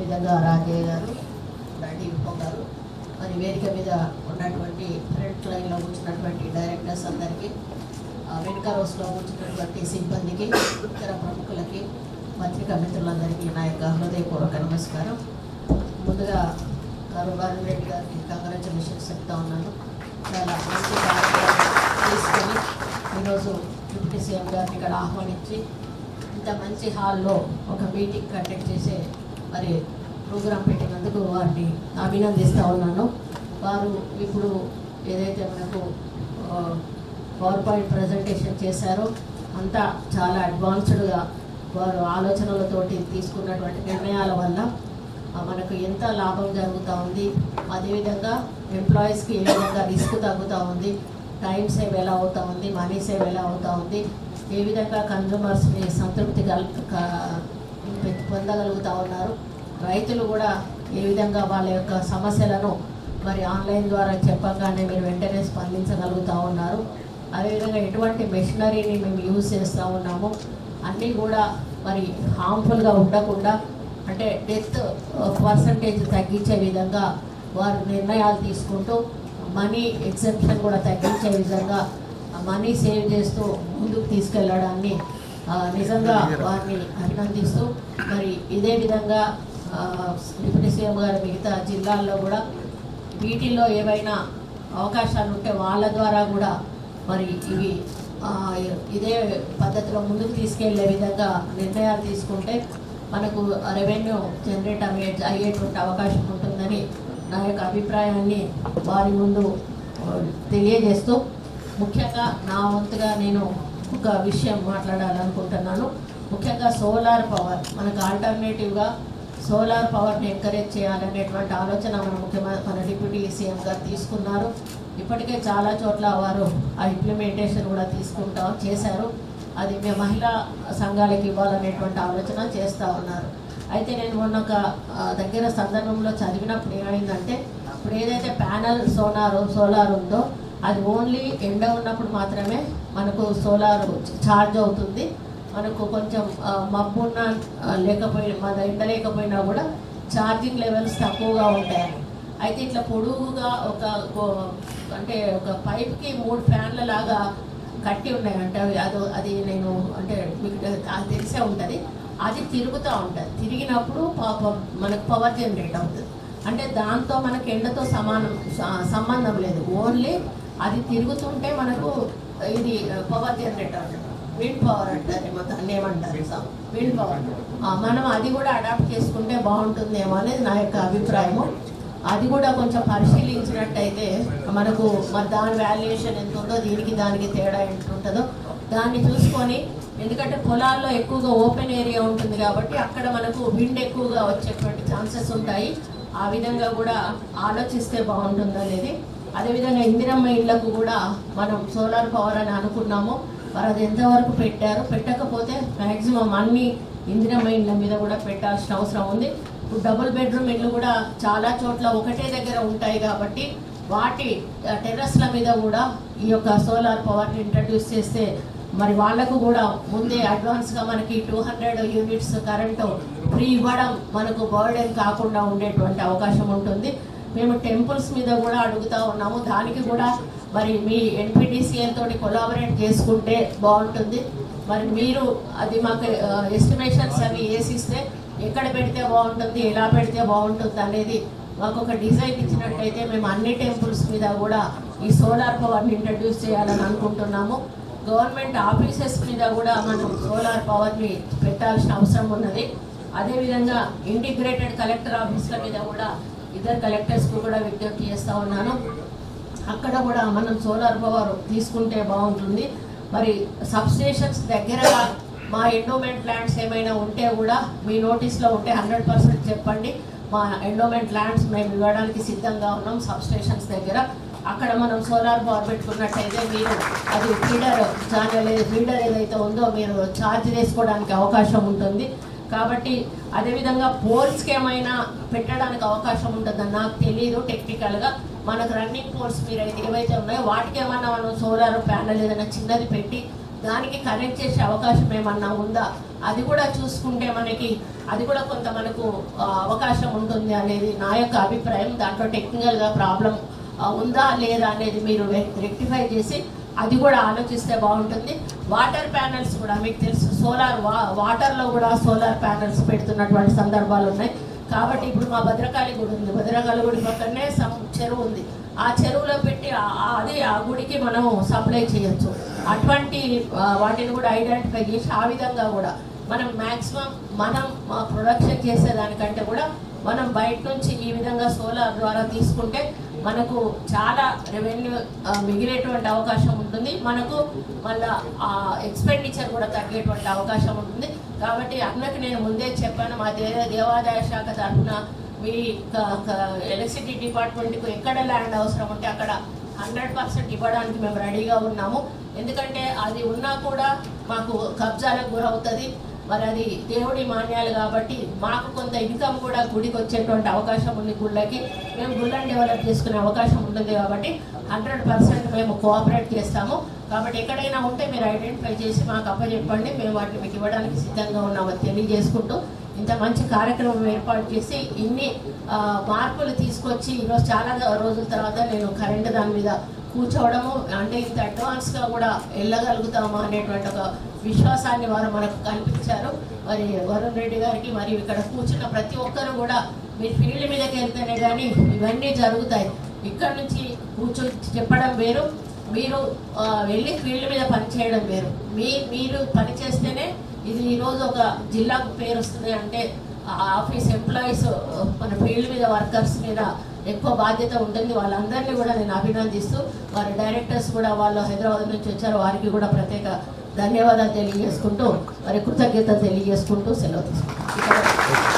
అదేవిధంగా రాజయ్య గారు, టీవీ గారు, మరి వేదిక మీద ఉన్నటువంటి ఫ్రంట్ లైన్లో కూర్చున్నటువంటి డైరెక్టర్స్ అందరికీ, వెనుక రోస్లో కూర్చున్నటువంటి సిబ్బందికి, ఇతర ప్రముఖులకి, పత్రికా మిత్రులందరికీ నా యొక్క హృదయపూర్వక నమస్కారం. ముందుగా వరుణ్ రెడ్డి గారికి కంగ్రాచులేషన్స్ చెప్తా ఉన్నాను. చాలా మంచి కార్యక్రమం తీసుకొని ఈరోజు డిప్యూటీ సీఎం గారిని ఇక్కడ ఆహ్వానించి ఇంత మంచి హాల్లో ఒక మీటింగ్ కండక్ట్ చేసే మరి ప్రోగ్రాం పెట్టినందుకు వారిని అభినందిస్తూ ఉన్నాను. వారు ఇప్పుడు ఏదైతే మనకు పవర్ పాయింట్ ప్రజెంటేషన్ చేశారో అంతా చాలా అడ్వాన్స్డ్గా వారు ఆలోచనలతోటి తీసుకున్నటువంటి నిర్ణయాల వల్ల మనకు ఎంత లాభం జరుగుతూ ఉంది, అదేవిధంగా ఎంప్లాయీస్కి ఏ విధంగా రిస్క్ తగ్గుతూ ఉంది, టైం సేవ్ ఎలా అవుతూ ఉంది, మనీ సేవ్ ఎలా అవుతూ ఉంది, ఏ విధంగా కన్జ్యూమర్స్ని సంతృప్తి పొందగలుగుతూ ఉన్నారు, రైతులు కూడా ఏ విధంగా వాళ్ళ యొక్క సమస్యలను మరి ఆన్లైన్ ద్వారా చెప్పగానే మీరు వెంటనే స్పందించగలుగుతూ ఉన్నారు, అదేవిధంగా ఎటువంటి మెషినరీని మేము యూజ్ చేస్తూ ఉన్నాము, అన్నీ కూడా మరి హార్మ్ఫుల్గా ఉండకుండా అంటే డెత్ పర్సంటేజ్ తగ్గించే విధంగా వారు నిర్ణయాలు తీసుకుంటూ మనీ ఎగ్జెంప్షన్ కూడా తగ్గించే విధంగా మనీ సేవ్ చేస్తూ ముందుకు తీసుకెళ్ళడాన్ని నిజంగా వారిని అభినందిస్తూ మరి ఇదే విధంగా డిప్యూటీ సీఎం గారు మిగతా జిల్లాల్లో కూడా వీటిల్లో ఏవైనా అవకాశాలు ఉంటే వాళ్ళ ద్వారా కూడా మరి ఇవి ఇదే పద్ధతిలో ముందుకు తీసుకెళ్లే విధంగా నిర్ణయాలు తీసుకుంటే మనకు రెవెన్యూ జనరేట్ అయ్యేటువంటి అవకాశం ఉంటుందని నా యొక్క అభిప్రాయాన్ని వారి ముందు తెలియజేస్తూ ముఖ్యంగా నా వంతుగా నేను ఒక విషయం మాట్లాడాలనుకుంటున్నాను. ముఖ్యంగా సోలార్ పవర్ మనకు ఆల్టర్నేటివ్గా సోలార్ పవర్ని ఎంకరేజ్ చేయాలనేటువంటి ఆలోచన మన డిప్యూటీ సీఎం గారు తీసుకున్నారు. ఇప్పటికే చాలా చోట్ల వారు ఆ ఇంప్లిమెంటేషన్ కూడా చేశారు. అది మేము మహిళా సంఘాలకు ఇవ్వాలనేటువంటి ఆలోచన చేస్తూ ఉన్నారు. అయితే నేను మొన్న ఒక దగ్గర సందర్భంలో చదివినప్పుడు ఏమైందంటే ఇప్పుడు ఏదైతే ప్యానల్ సోలార్ ఉందో అది ఓన్లీ ఎండ ఉన్నప్పుడు మాత్రమే మనకు సోలార్ ఛార్జ్ అవుతుంది. మనకు కొంచెం మబ్బున్న ఎండ లేకపోయినా కూడా ఛార్జింగ్ లెవెల్స్ తక్కువగా ఉంటాయి. అయితే ఇట్లా పొడుగుగా అంటే ఒక పైప్కి 3 ఫ్యాన్ల లాగా కట్టి ఉన్నాయి అంటే అది నేను అంటే మీకు అది తెలిసే ఉంటుంది. అది తిరుగుతూ ఉంటుంది. తిరిగినప్పుడు మనకు పవర్ జనరేట్ అవుతుంది. అంటే దాంతో మనకు ఎండతో సంబంధం లేదు. ఓన్లీ అది తిరుగుతుంటే మనకు ఇది పవర్ జనరేట్ అవుతుంది. విండ్ పవర్ అంటారు దాన్ని ఏమంటారు, విండ్ పవర్. మనం అది కూడా అడాప్ట్ చేసుకుంటే బాగుంటుందేమో అనేది నా యొక్క అభిప్రాయము. అది కూడా కొంచెం పరిశీలించినట్టయితే మనకు మరి దాని వాల్యుయేషన్ ఎంత ఉందో దానికి తేడా ఎంత ఉంటుందో దాన్ని చూసుకొని, ఎందుకంటే పొలాల్లో ఎక్కువగా ఓపెన్ ఏరియా ఉంటుంది కాబట్టి అక్కడ మనకు విండ్ ఎక్కువగా వచ్చేటువంటి ఛాన్సెస్ ఉంటాయి. ఆ విధంగా కూడా ఆలోచిస్తే బాగుంటుంది అనేది. అదేవిధంగా ఇందిరమ్మ ఇళ్లకు కూడా మనం సోలార్ పవర్ అని అనుకున్నాము. మరి అది ఎంతవరకు పెట్టకపోతే మ్యాక్సిమం అన్ని ఇందిరమ్మ ఇళ్ళ మీద కూడా పెట్టాల్సిన అవసరం ఉంది. ఇప్పుడు డబుల్ బెడ్రూమ్ ఇళ్ళు కూడా చాలా చోట్ల ఒకటే దగ్గర ఉంటాయి కాబట్టి వాటి టెర్రస్ల మీద కూడా ఈ యొక్క సోలార్ పవర్ని ఇంట్రడ్యూస్ చేస్తే మరి వాళ్లకు కూడా ముందే అడ్వాన్స్గా మనకి 200 యూనిట్స్ కరెంటు ఫ్రీ ఇవ్వడం మనకు బర్డెన్ కాకుండా ఉండేటువంటి అవకాశం ఉంటుంది. మేము టెంపుల్స్ మీద కూడా అడుగుతూ ఉన్నాము. దానికి కూడా మరి మీ ఎన్పిటిసిఎల్ తోటి కొలాబరేట్ చేసుకుంటే బాగుంటుంది. మరి మీరు అది మాకు ఎస్టిమేషన్స్ అవి వేసిస్తే ఎక్కడ పెడితే బాగుంటుంది, ఎలా పెడితే బాగుంటుంది అనేది మాకు ఒక డిజైన్ ఇచ్చినట్టయితే మేము అన్ని టెంపుల్స్ మీద కూడా ఈ సోలార్ పవర్ని ఇంట్రడ్యూస్ చేయాలని అనుకుంటున్నాము. గవర్నమెంట్ ఆఫీసెస్ మీద కూడా మనం సోలార్ పవర్ని పెట్టాల్సిన అవసరం ఉన్నది. అదేవిధంగా ఇంటిగ్రేటెడ్ కలెక్టర్ ఆఫీసుల మీద కూడా ఇద్దరు కలెక్టర్స్కు కూడా విజ్ఞప్తి చేస్తూ ఉన్నాను. అక్కడ కూడా మనం సోలార్ పవర్ తీసుకుంటే బాగుంటుంది. మరి సబ్స్టేషన్స్ దగ్గరగా మా ఎండోమెంట్ ల్యాండ్స్ ఏమైనా ఉంటే కూడా మీ నోటీస్లో ఉంటే 100% చెప్పండి. మా ఎండోమెంట్ ల్యాండ్స్ మేము ఇవ్వడానికి సిద్ధంగా ఉన్నాం సబ్స్టేషన్స్ దగ్గర. అక్కడ మనం సోలార్ పవర్ పెట్టుకున్నట్టయితే మీరు అది ఫీడర్ ఏదైతే ఉందో మీరు ఛార్జ్ చేసుకోవడానికి అవకాశం ఉంటుంది. కాబట్టి అదేవిధంగా పోల్స్కి ఏమైనా పెట్టడానికి అవకాశం ఉంటుందని నాకు తెలియదు టెక్నికల్గా. మనకు రన్నింగ్ పోల్స్ మీరు ఏవైతే ఉన్నాయో వాటికి ఏమన్నా మనం సోలార్ ప్యానెల్ ఏదైనా చిన్నది పెట్టి దానికి కనెక్ట్ చేసే అవకాశం ఏమన్నా ఉందా అది కూడా చూసుకుంటే మనకి అది కూడా కొంత మనకు అవకాశం ఉంటుంది అనేది నా యొక్క అభిప్రాయం. దాంట్లో టెక్నికల్గా ప్రాబ్లం ఉందా లేదా అనేది మీరు రెక్టిఫై చేసి అది కూడా ఆలోచిస్తే బాగుంటుంది. వాటర్ ప్యానెల్స్ కూడా మీకు తెలుసు, వాటర్లో కూడా సోలార్ ప్యానెల్స్ పెడుతున్నటువంటి సందర్భాలు ఉన్నాయి. కాబట్టి ఇప్పుడు మా భద్రకాళి గుడి ఉంది, భద్రకాళి గుడి పక్కనే చెరువు ఉంది. ఆ చెరువులో పెట్టి ఆ గుడికి మనం సప్లై చేయొచ్చు. అటువంటి వాటిని కూడా ఐడెంటిఫై చేసి ఆ విధంగా కూడా మనం మ్యాక్సిమం మనం ప్రొడక్షన్ చేసేదానికంటే కూడా మనం బయట నుంచి ఈ విధంగా సోలార్ ద్వారా తీసుకుంటే మనకు చాలా రెవెన్యూ మిగిలేటువంటి అవకాశం ఉంటుంది. మనకు మళ్ళీ ఎక్స్పెండిచర్ కూడా తగ్గేటువంటి అవకాశం ఉంటుంది. కాబట్టి అన్నకి నేను ముందే చెప్పాను, మా దేవాదాయ శాఖ తరఫున మీ ఎలక్ట్రిసిటీ డిపార్ట్మెంట్కు ఎక్కడ ల్యాండ్ అవసరం ఉంటే అక్కడ 100% ఇవ్వడానికి మేము రెడీగా ఉన్నాము. ఎందుకంటే అది ఉన్నా కూడా మాకు కబ్జాలకు గురవుతుంది. మరి అది దేవుడి మాన్యాలు కాబట్టి మాకు కొంత ఇన్కమ్ కూడా గుడికి వచ్చేటువంటి అవకాశం ఉంది. గుళ్ళకి మేము గుళ్ళని డెవలప్ చేసుకునే అవకాశం ఉంటుంది. కాబట్టి 100% మేము కోఆపరేట్ చేస్తాము. కాబట్టి ఎక్కడైనా ఉంటే మీరు ఐడెంటిఫై చేసి మాకు అప్పచెప్పండి, మేము వాటిని మీకు ఇవ్వడానికి సిద్ధంగా ఉన్నామని తెలియజేసుకుంటూ ఇంత మంచి కార్యక్రమం ఏర్పాటు చేసి ఇన్ని మార్పులు తీసుకొచ్చి ఈరోజు చాలా రోజుల తర్వాత నేను కరెంటు దాని మీద కూర్చోవడము అంటే ఇంత అడ్వాన్స్గా కూడా వెళ్ళగలుగుతామా అనేటువంటి ఒక విశ్వాసాన్ని వారు మనకు కల్పించారు. మరి వరుణ్ రెడ్డి గారికి మరి ఇక్కడ కూర్చున్న ప్రతి ఒక్కరు కూడా మీరు ఫీల్డ్ మీదకి వెళ్తేనే కానీ ఇవన్నీ జరుగుతాయి. ఇక్కడ నుంచి కూర్చొని చెప్పడం వేరు, మీరు వెళ్ళి ఫీల్డ్ మీద పనిచేయడం వేరు. మీరు పని చేస్తేనే ఇది ఈరోజు ఒక జిల్లాకు పేరు వస్తుంది. అంటే ఆఫీస్ ఎంప్లాయీస్ మన ఫీల్డ్ మీద వర్కర్స్ మీద ఎక్కువ బాధ్యత ఉంటుంది. వాళ్ళందరినీ కూడా నేను అభినందిస్తూ వారి డైరెక్టర్స్ కూడా వాళ్ళు హైదరాబాద్ నుంచి వచ్చారు, వారికి కూడా ప్రత్యేక ధన్యవాదాలు తెలియజేసుకుంటూ మరి కృతజ్ఞత తెలియజేసుకుంటూ సెలవు తీసుకుంటాం.